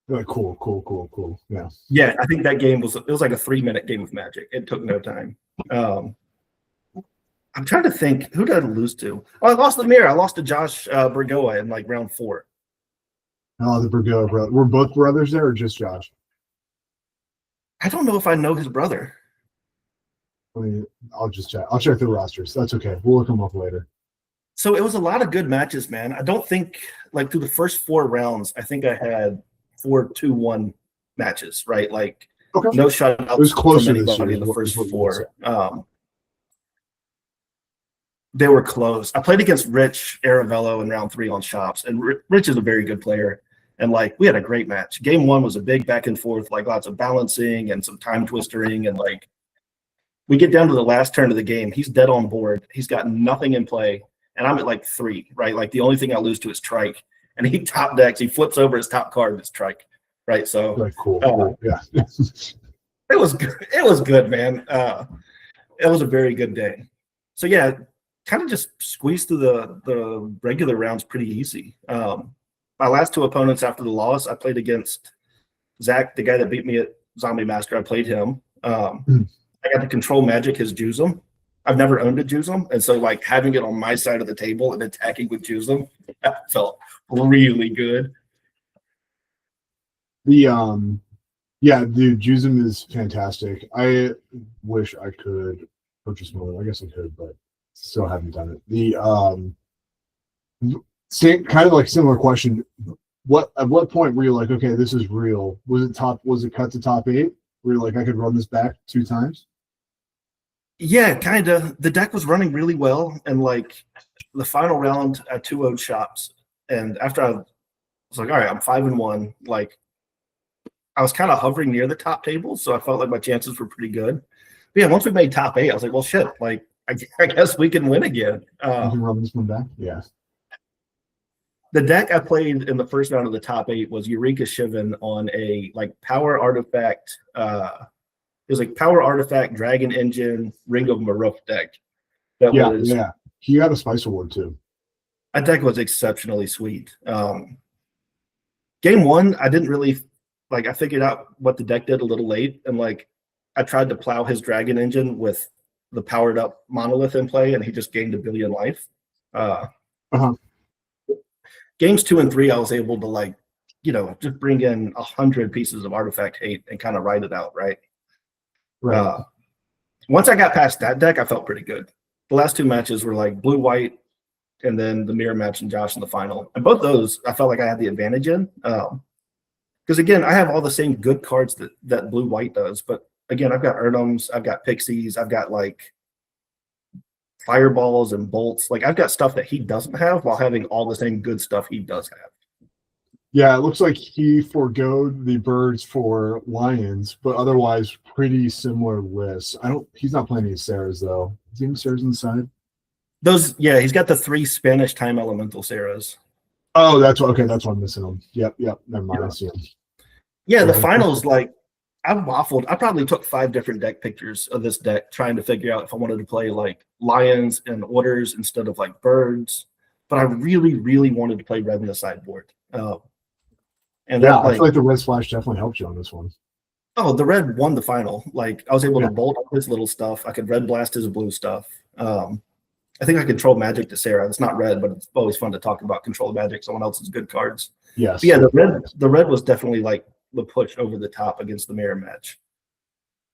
S1: Like, cool. Yeah.
S2: Yeah, I think that game was like a 3-minute game of Magic. It took no time. I'm trying to think, who did I lose to? Oh, I lost the mirror. I lost to Josh Bergoa in like round 4.
S1: Oh, the Bergoa brother. Were both brothers there or just Josh?
S2: I don't know if I know his brother.
S1: I'll just check. I'll check the rosters. That's okay. We'll look them up later.
S2: So it was a lot of good matches, man. I don't think, like, through the first 4 rounds, I think I had 4 2-1 matches, right? Like,
S1: okay.
S2: No shutouts.
S1: It was closer
S2: from anybody in the first 4. They were close. I played against Rich Aravello in round 3 on Shops, and Rich is a very good player. And like, we had a great match. Game 1 was a big back and forth, like lots of balancing and some time twistering. And like, we get down to the last turn of the game. He's dead on board. He's got nothing in play. And I'm at like 3, right? Like the only thing I lose to is Trike. And he top decks. He flips over his top card. It's Trike, right? So
S1: like, cool. Yeah.
S2: It was good. It was good, man. It was a very good day. So yeah, kind of just squeezed through the regular rounds pretty easy. My last 2 opponents after the loss, I played against Zach, the guy that beat me at Zombie Master. I played him. I got to control Magic his Jusum. I've never owned a Jusum, and so like having it on my side of the table and attacking with Jusum, that felt really good.
S1: The Jusum is fantastic. I wish I could purchase more. I guess I could, but still haven't done it. The same kind of like similar question. At what point were you like, okay, this is real? Was it cut to top 8? Were you like, I could run this back 2 times?
S2: Yeah, kind of. The deck was running really well, and like the final round, I 2-0'd Shops, and after I was like, all right, I'm 5-1. Like, I was kind of hovering near the top table, so I felt like my chances were pretty good. But yeah, once we made top 8, I was like, well, shit, like I guess we can win again.
S1: You can run this one back. Yeah.
S2: The deck I played in the first round of the top 8 was Eureka Shivan on a like power artifact. It was like power artifact, Dragon Engine, Ring of Maruf deck.
S1: Yeah. He got a Spice Award too.
S2: That deck was exceptionally sweet. Game 1, I didn't really like. I figured out what the deck did a little late, and like I tried to plow his Dragon Engine with the powered up Monolith in play, and he just gained 1 billion life. Games 2 and 3, I was able to like, just bring in 100 pieces of artifact hate and kind of ride it out, right?
S1: Right.
S2: Once I got past that deck, I felt pretty good. The last 2 matches were like blue-white, and then the mirror match and Josh in the final. And both those, I felt like I had the advantage in. Because again, I have all the same good cards that blue-white does. But again, I've got Urnums, I've got Pixies, I've got like Fireballs and Bolts. Like I've got stuff that he doesn't have while having all the same good stuff he does have.
S1: Yeah, it looks like he forgoed the birds for lions, but otherwise pretty similar lists. He's not playing any Sarahs though. Is he any Sarahs inside?
S2: He's got the 3 Spanish time elemental Sarahs.
S1: Oh, that's what I'm missing them. Yep. Never mind. I see them.
S2: Yeah, the finals, like I've waffled. I probably took 5 different deck pictures of this deck trying to figure out if I wanted to play like lions and orders instead of like birds. But I really, really wanted to play red in the sideboard.
S1: And yeah, I feel like the red splash definitely helped you on this one.
S2: Oh, the red won the final. Like I was able to bolt up his little stuff. I could red blast his blue stuff. I think I control Magic to Sarah. It's not red, but it's always fun to talk about control Magic, someone else's good cards.
S1: Yes.
S2: But yeah, the red was definitely like the push over the top against the mirror match.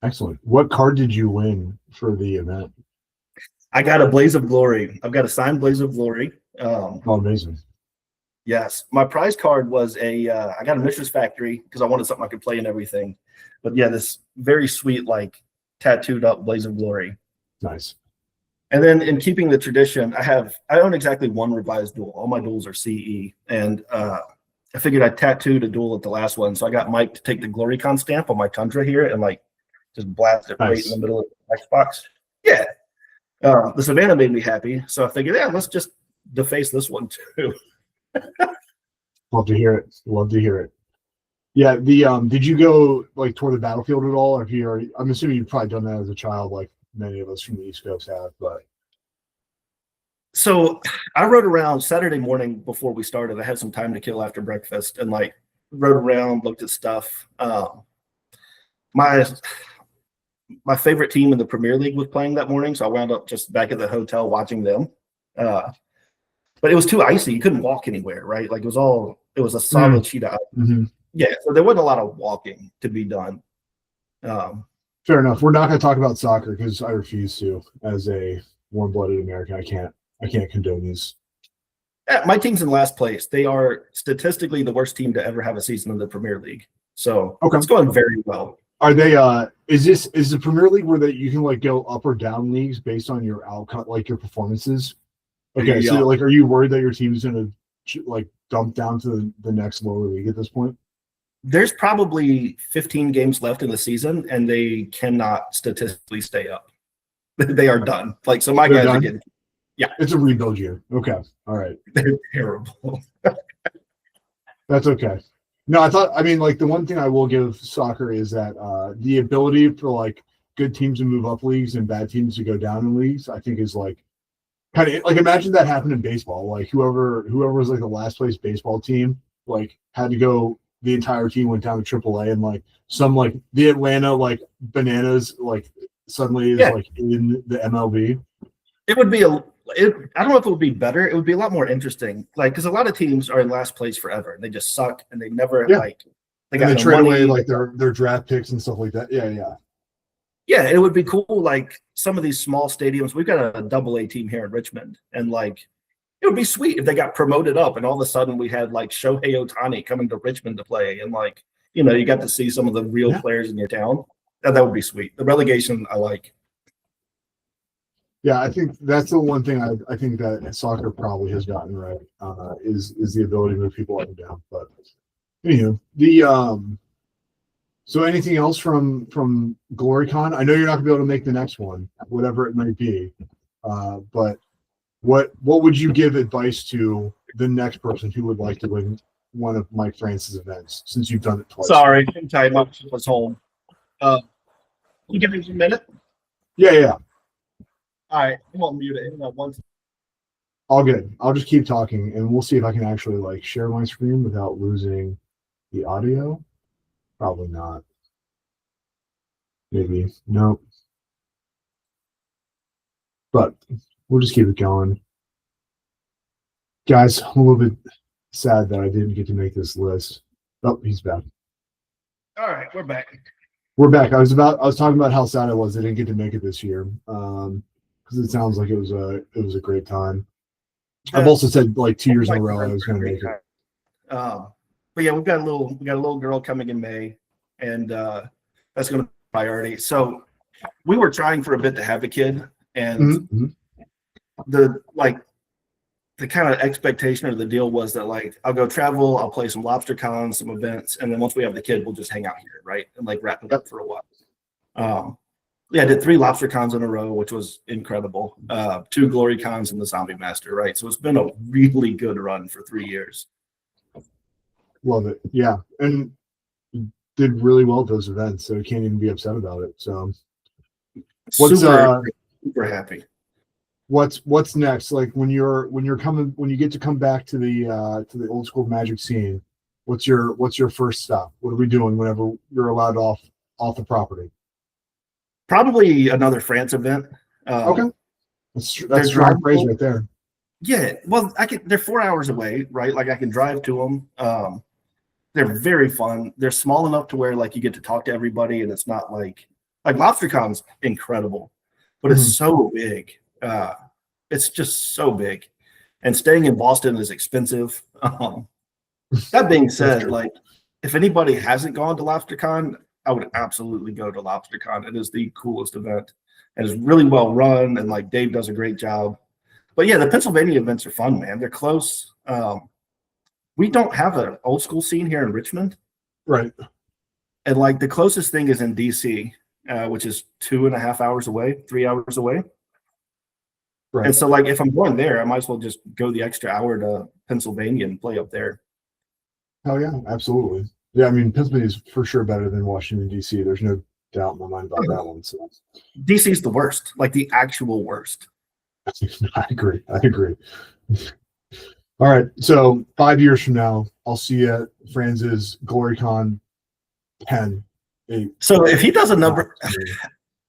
S1: Excellent. What card did you win for the event?
S2: I got a Blaze of Glory. I've got a signed Blaze of Glory.
S1: Oh, amazing.
S2: Yes, my prize card was I got a Mistress Factory because I wanted something I could play and everything. But yeah, this very sweet, like tattooed up Blaze of Glory.
S1: Nice.
S2: And then in keeping the tradition, I own exactly one revised duel. All my duels are CE. And I figured I tattooed a duel at the last one. So I got Mike to take the GloryCon stamp on my Tundra here and like just blast it right in the middle of the Xbox. Yeah. The Savannah made me happy. So I figured, yeah, let's just deface this one too.
S1: Love to hear it. Love to hear it. Yeah. Did you go like toward the battlefield at all? Or have you already? I'm assuming you've probably done that as a child, like many of us from the East Coast have. But
S2: so I rode around Saturday morning before we started. I had some time to kill after breakfast and like rode around, looked at stuff. My favorite team in the Premier League was playing that morning, so I wound up just back at the hotel watching them. But it was too icy; you couldn't walk anywhere, right? Like it was a solid sheet of ice.
S1: Mm-hmm.
S2: Yeah, so there wasn't a lot of walking to be done.
S1: Fair enough. We're not going to talk about soccer because I refuse to. As a warm-blooded American, I can't condone these.
S2: Yeah, my team's in last place. They are statistically the worst team to ever have a season in the Premier League. So it's going very well.
S1: Are they? Is the Premier League where that you can like go up or down leagues based on your outcome, like your performances? Okay,
S2: Yeah.
S1: so like, are you worried that your team's going to like dump down to the next lower league at this point?
S2: There's probably 15 games left in the season, and they cannot statistically stay up. They are done. Like, so my guys are getting. Yeah,
S1: it's a rebuild year. Okay, all right.
S2: They're terrible.
S1: That's okay. No, I mean, like the one thing I will give soccer is that the ability for like good teams to move up leagues and bad teams to go down in leagues, I think is like kind of like imagine that happened in baseball. Like whoever was like the last place baseball team like had to go. The entire team went down to AAA, and like some like the Atlanta like Bananas like suddenly is like in the MLB.
S2: It would be I don't know if it would be better. It would be a lot more interesting. Like because a lot of teams are in last place forever. They just suck, and they never like they got
S1: they
S2: no
S1: trade
S2: money.
S1: away like their draft picks and stuff like that. Yeah.
S2: It would be cool. Like some of these small stadiums. We've got a AA team here in Richmond, and like. It would be sweet if they got promoted up and all of a sudden we had like Shohei Ohtani coming to Richmond to play and like, you know, you got to see some of the real players in your town. That would be sweet. The relegation I like.
S1: Yeah, I think that's the one thing I think that soccer probably has gotten right is the ability to move people up and down. But anywho, so anything else from GloryCon? I know you're not gonna be able to make the next one, whatever it might be, but. What would you give advice to the next person who would like to win one of Mike France's events since you've done it twice?
S2: Sorry, I'm tired. I was home. You give me a minute?
S1: Yeah.
S2: All right, I'm on mute it. Once.
S1: All good. I'll just keep talking, and we'll see if I can actually like share my screen without losing the audio. Probably not. Maybe nope. But. We'll just keep it going. Guys, I'm a little bit sad that I didn't get to make this list. Oh, he's back.
S2: All right, we're back.
S1: We're back. I was talking about how sad I was I didn't get to make it this year. Because it sounds like it was a great time. I've also said like 2 years in a row I was gonna make it.
S2: But yeah, we got a little girl coming in May, and that's gonna be a priority. So we were trying for a bit to have a kid, and the kind of expectation or the deal was that like I'll go travel, I'll play some lobster cons, some events, and then once we have the kid, we'll just hang out here, right? And like wrap it up for a while. I did 3 lobster cons in a row, which was incredible. 2 glory cons and the zombie master, right? So it's been a really good run for 3 years.
S1: Love it. Yeah. And did really well at those events, so you can't even be upset about it. So
S2: super happy.
S1: What's next? Like when you get to come back to the old school Magic scene, what's your first stop? What are we doing whenever you're allowed off the property?
S2: Probably another France event.
S1: Okay, that's strong praise right there.
S2: Yeah, well, they're 4 hours away, right? Like I can drive to them. They're very fun. They're small enough to where like you get to talk to everybody, and it's not like LobsterCon's incredible, but it's so big. It's just so big. and staying in Boston is expensive. That being said, like if anybody hasn't gone to LobsterCon, I would absolutely go to LobsterCon. It is the coolest event. It is really well run, and like Dave does a great job. But yeah, the Pennsylvania events are fun, man. They're close. We don't have an old school scene here in Richmond.
S1: Right.
S2: And like the closest thing is in DC, which is 2.5 hours away, 3 hours away.
S1: Right.
S2: And so like if I'm going there, I might as well just go the extra hour to Pennsylvania and play up there.
S1: Oh yeah, absolutely. Yeah, I mean Pennsylvania is for sure better than Washington D.C. There's no doubt in my mind about that one. So
S2: DC's the worst, like the actual worst.
S1: I agree. All right. So 5 years from now, I'll see you at Franz's GloryCon 10, 8.
S2: So if he does a number,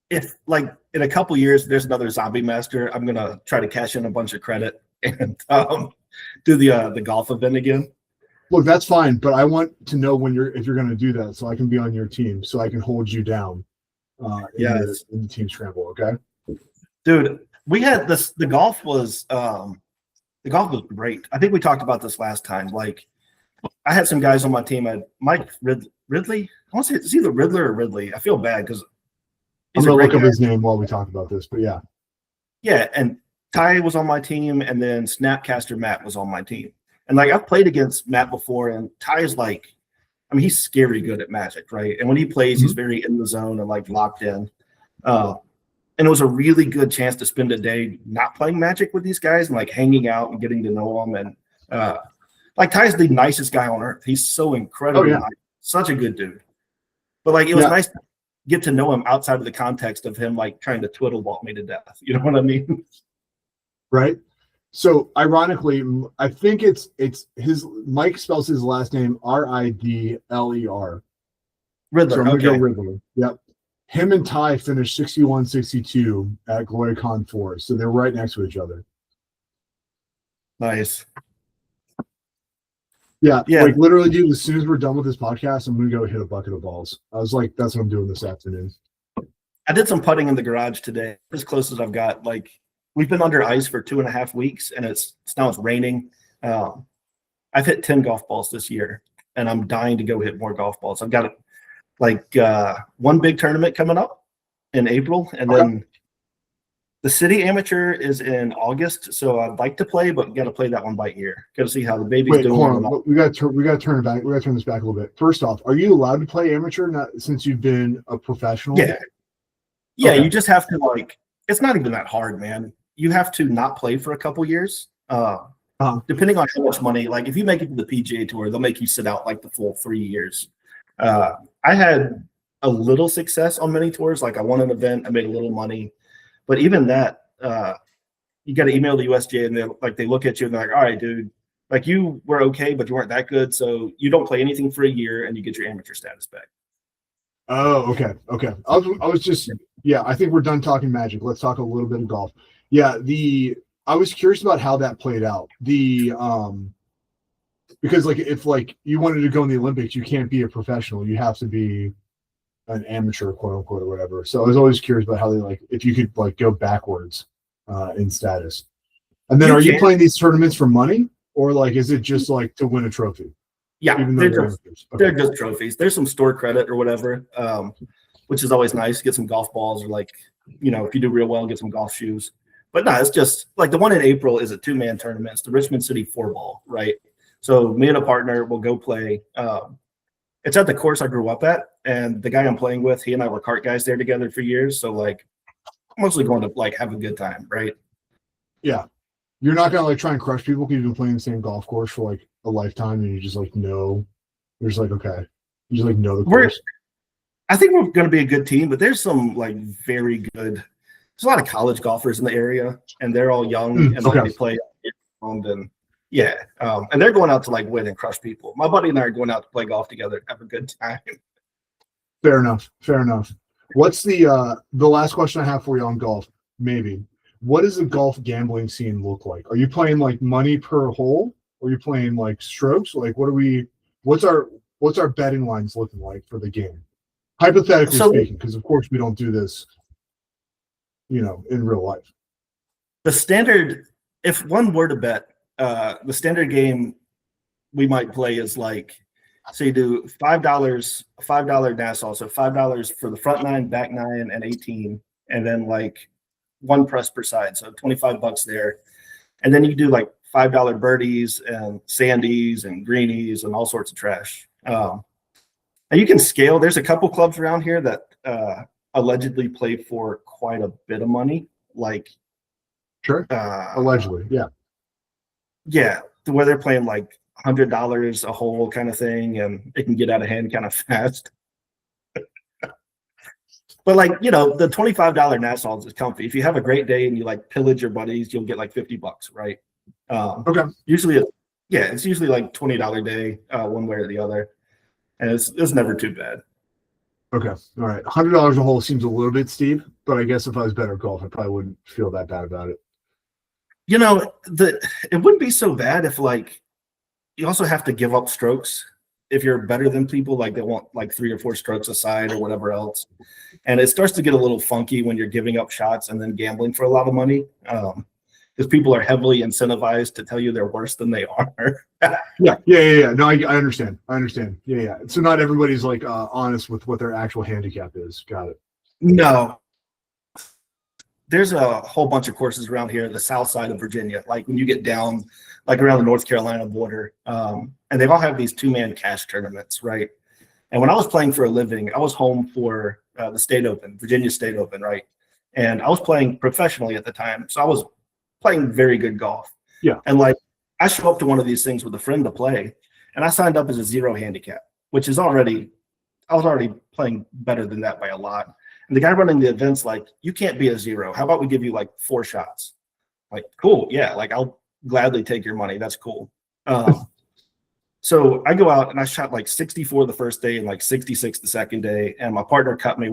S2: if like in a couple years there's another Zombie Master, I'm gonna try to cash in a bunch of credit and do the golf event again.
S1: Look, that's fine, but I want to know if you're going to do that, so I can be on your team, so I can hold you down. In the team scramble. Okay,
S2: dude. We had this. The golf was great. I think we talked about this last time. Like, I had some guys on my team. I had Mike Ridley. I want to say it's either Riddler or Ridley. I feel bad because
S1: I'm going to look up his name while we talk about this. But yeah.
S2: Yeah, and Ty was on my team, and then Snapcaster Matt was on my team. And like I've played against Matt before, and Ty is like, I mean, he's scary good at Magic, right? And when he plays, he's very in the zone and like locked in. And it was a really good chance to spend a day not playing Magic with these guys and like hanging out and getting to know them. And like Ty's the nicest guy on earth. He's so incredibly nice, such a good dude. But like it was nice to get to know him outside of the context of him like trying to twiddleball me to death. You know what I mean?
S1: Right. So ironically, I think it's his Mike spells his last name Ridler.
S2: Riddler.
S1: So I'm gonna
S2: Okay.
S1: go Riddler. Yep. Him and Ty finished 61-62 at GloryCon 4, so they're right next to each other.
S2: Nice.
S1: Yeah. Like literally, dude. As soon as we're done with this podcast, I'm gonna go hit a bucket of balls. I was like, that's what I'm doing this afternoon.
S2: I did some putting in the garage today, as close as I've got. Like we've been under ice for 2.5 weeks, and it's raining. I've hit 10 golf balls this year, and I'm dying to go hit more golf balls. I've got like one big tournament coming up in April, and then the city amateur is in August. So I'd like to play, but got to play that one by ear. Got to see how the baby's doing.
S1: Hold on. We got to turn it back. We got to turn this back a little bit. First off, are you allowed to play amateur since you've been a professional?
S2: Yeah. Yeah, okay. You just have to like. It's not even that hard, man. You have to not play for a couple years. Depending on how much money. Like if you make it to the PGA Tour, they'll make you sit out like the full 3 years. I had a little success on many tours. Like I won an event, I made a little money, but even that, you got to email the USGA and they look at you and they're like, all right, dude, like you were okay, but you weren't that good. So you don't play anything for a year and you get your amateur status back.
S1: Oh, okay. I was just, I think we're done talking Magic. Let's talk a little bit of golf. Yeah. I was curious about how that played out. Because like if like you wanted to go in the Olympics, you can't be a professional. You have to be an amateur, quote unquote, or whatever. So I was always curious about how they like if you could like go backwards in status. And then are you playing these tournaments for money, or like is it just like to win a trophy?
S2: Yeah, they're just trophies. There's some store credit or whatever, which is always nice. Get some golf balls, or like if you do real well, get some golf shoes. But no, it's just like the one in April is a 2-man tournament. It's the Richmond City 4-ball, right? So me and a partner will go play. It's at the course I grew up at, and the guy I'm playing with, he and I were cart guys there together for years. So like, I'm mostly going to like have a good time, right?
S1: Yeah, you're not gonna like try and crush people because you've been playing the same golf course for like a lifetime, and you just like know. You're just like okay, you just like know the course.
S2: I think we're going to be a good team, but there's some like very good. There's a lot of college golfers in the area, and they're all young and like they play. And and they're going out to like win and crush people. My buddy and I are going out to play golf together, have a good time.
S1: Fair enough. What's the last question I have for you on golf? Maybe. What does the golf gambling scene look like? Are you playing like money per hole? Or are you playing like strokes? Like what's our betting lines looking like for the game? Hypothetically speaking, because of course we don't do this, in real life.
S2: The standard, if one were to bet the standard game we might play is like, so you do $5 Nassau, so $5 for the front 9, back 9, and 18, and then like one press per side, so $25 there. And then you do like $5 birdies and sandies and greenies and all sorts of trash. And you can scale. There's a couple clubs around here that allegedly play for quite a bit of money. Like,
S1: Sure. Allegedly, yeah.
S2: Yeah, where they're playing like $100 a hole kind of thing, and it can get out of hand kind of fast. But like, you know, the $25 Nassau's is comfy. If you have a great day and you like pillage your buddies, you'll get like $50, right?
S1: Okay.
S2: Usually, it's usually like $20 a day, one way or the other, and it's never too bad.
S1: Okay. All right. $100 a hole seems a little bit steep, but I guess if I was better at golf, I probably wouldn't feel that bad about it.
S2: You know, it wouldn't be so bad if like you also have to give up strokes if you're better than people, like they want like 3 or 4 strokes aside or whatever else. And it starts to get a little funky when you're giving up shots and then gambling for a lot of money, because people are heavily incentivized to tell you they're worse than they are.
S1: Yeah. No, I understand. Yeah. So not everybody's like honest with what their actual handicap is. Got it.
S2: No. There's a whole bunch of courses around here, the south side of Virginia, like when you get down like around the North Carolina border, and they've all have these 2-man cash tournaments, right? And when I was playing for a living, I was home for the State Open, Virginia State Open, right? And I was playing professionally at the time, so I was playing very good golf.
S1: Yeah.
S2: And like I show up to one of these things with a friend to play, and I signed up as a 0 handicap, which is I was already playing better than that by a lot. And the guy running the event's like, you can't be a 0. How about we give you like 4 shots? Like, cool. Yeah. Like I'll gladly take your money. That's cool. So I go out and I shot like 64 the first day and like 66 the second day. And my partner cut me.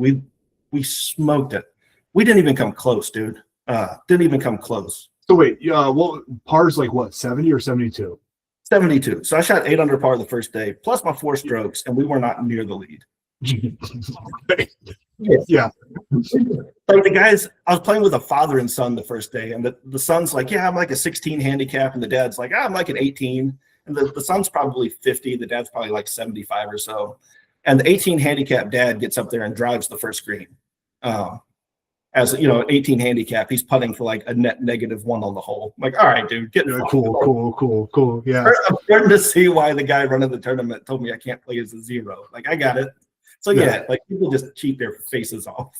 S2: We smoked it. We didn't even come close, dude. Didn't even come close.
S1: So wait, well, par's like what, 70 or 72?
S2: 72. So I shot 8 under par the first day, plus my 4 strokes, and we were not near the lead.
S1: Yeah.
S2: Like the guys, I was playing with a father and son the first day, and the son's like, yeah, I'm like a 16 handicap, and the dad's like, I'm like an 18, and the son's probably 50, the dad's probably like 75 or so, and the 18 handicap dad gets up there and drives the first green. As you know, 18 handicap, he's putting for like a net -1 on the hole. I'm like, all right, dude, get
S1: Cool. Yeah.
S2: I'm starting to see why the guy running the tournament told me I can't play as a 0. Like, I got it. So yeah, like people just cheat their faces off.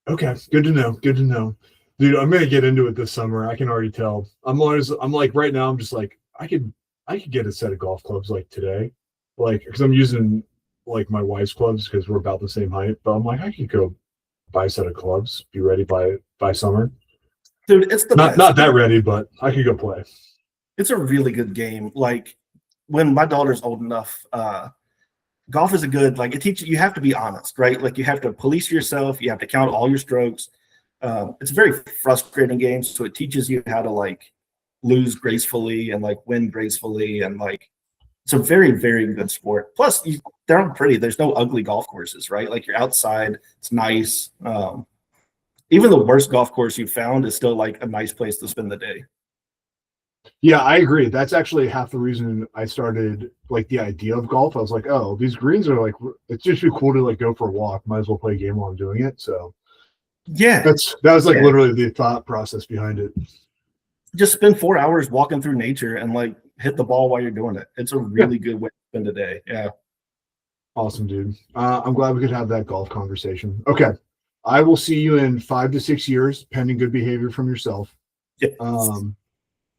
S1: Okay, good to know. Dude, I'm gonna get into it this summer. I can already tell. I'm like right now, I'm just like, I could get a set of golf clubs like today. Like, because I'm using like my wife's clubs because we're about the same height, but I'm like, I could go buy a set of clubs, be ready by summer.
S2: Dude, it's the best.
S1: Not that ready, but I could go play.
S2: It's a really good game. Like when my daughter's old enough, golf is a good, like it teaches you have to be honest, right? Like you have to police yourself, you have to count all your strokes. It's a very frustrating game, so it teaches you how to like lose gracefully and like win gracefully, and like it's a very, very good sport. Plus they're all pretty. There's no ugly golf courses, right? Like you're outside, it's nice. Even the worst golf course you found is still like a nice place to spend the day.
S1: Yeah, I agree. That's actually half the reason I started like the idea of golf. I was like, oh, these greens are like, it's just be cool to like go for a walk. Might as well play a game while I'm doing it. So
S2: yeah,
S1: that was like literally the thought process behind it.
S2: Just spend 4 hours walking through nature and like hit the ball while you're doing it. It's a really good way to spend a day. Yeah.
S1: Awesome, dude. I'm glad we could have that golf conversation. Okay. I will see you in 5 to 6 years, pending good behavior from yourself.
S2: Yes.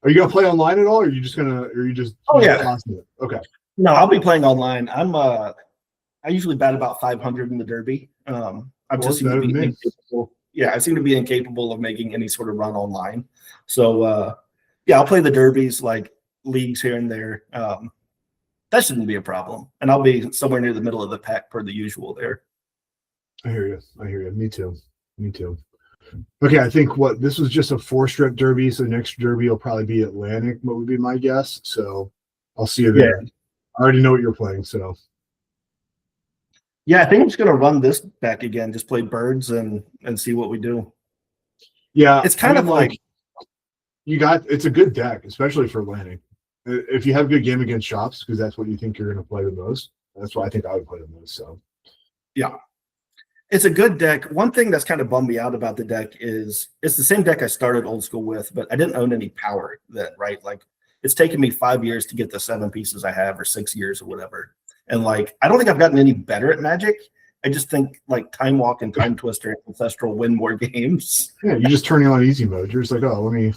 S1: Are you gonna play online at all, or are you just okay?
S2: No, I'll be playing online. I usually bat about 500 in the Derby. I just seem to be incapable. Yeah, I seem to be incapable of making any sort of run online. So yeah, I'll play the Derbies, like leagues here and there. That shouldn't be a problem. And I'll be somewhere near the middle of the pack per the usual there.
S1: I hear you. Me too. Okay, I think this was just a 4-strip Derby, so the next Derby will probably be Atlantic, what would be my guess. So I'll see you there. Yeah. I already know what you're playing, so.
S2: Yeah, I think I'm just gonna run this back again, just play birds and see what we do.
S1: Yeah.
S2: It's kind of like
S1: it's a good deck, especially for landing. If you have a good game against shops, because that's what you think you're going to play the most. That's what I think I would play the most. So
S2: Yeah. It's a good deck. One thing that's kind of bummed me out about the deck is it's the same deck I started old school with, but I didn't own any power then, right? Like it's taken me 5 years to get the 7 pieces I have, or 6 years or whatever. And like I don't think I've gotten any better at Magic. I just think like Time Walk and Time Twister and Ancestral win more games.
S1: yeah, you just turning on easy mode. You're just like, oh, let me.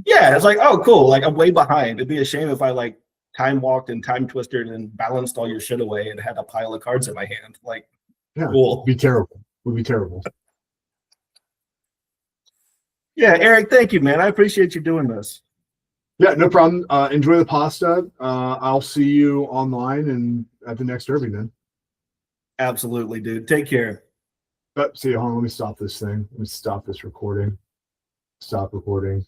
S2: Yeah, it's like, oh, cool. Like I'm way behind. It'd be a shame if I like Time Walked and Time Twisted and balanced all your shit away and had a pile of cards in my hand. Like,
S1: Yeah,
S2: cool.
S1: It'd be terrible. Would be terrible.
S2: Yeah, Eric, thank you, man. I appreciate you doing this.
S1: Yeah, no problem. Enjoy the pasta. I'll see you online and at the next derby then.
S2: Absolutely, dude. Take care.
S1: But see, hold on, let me stop this thing. Let me stop this recording. Stop recording.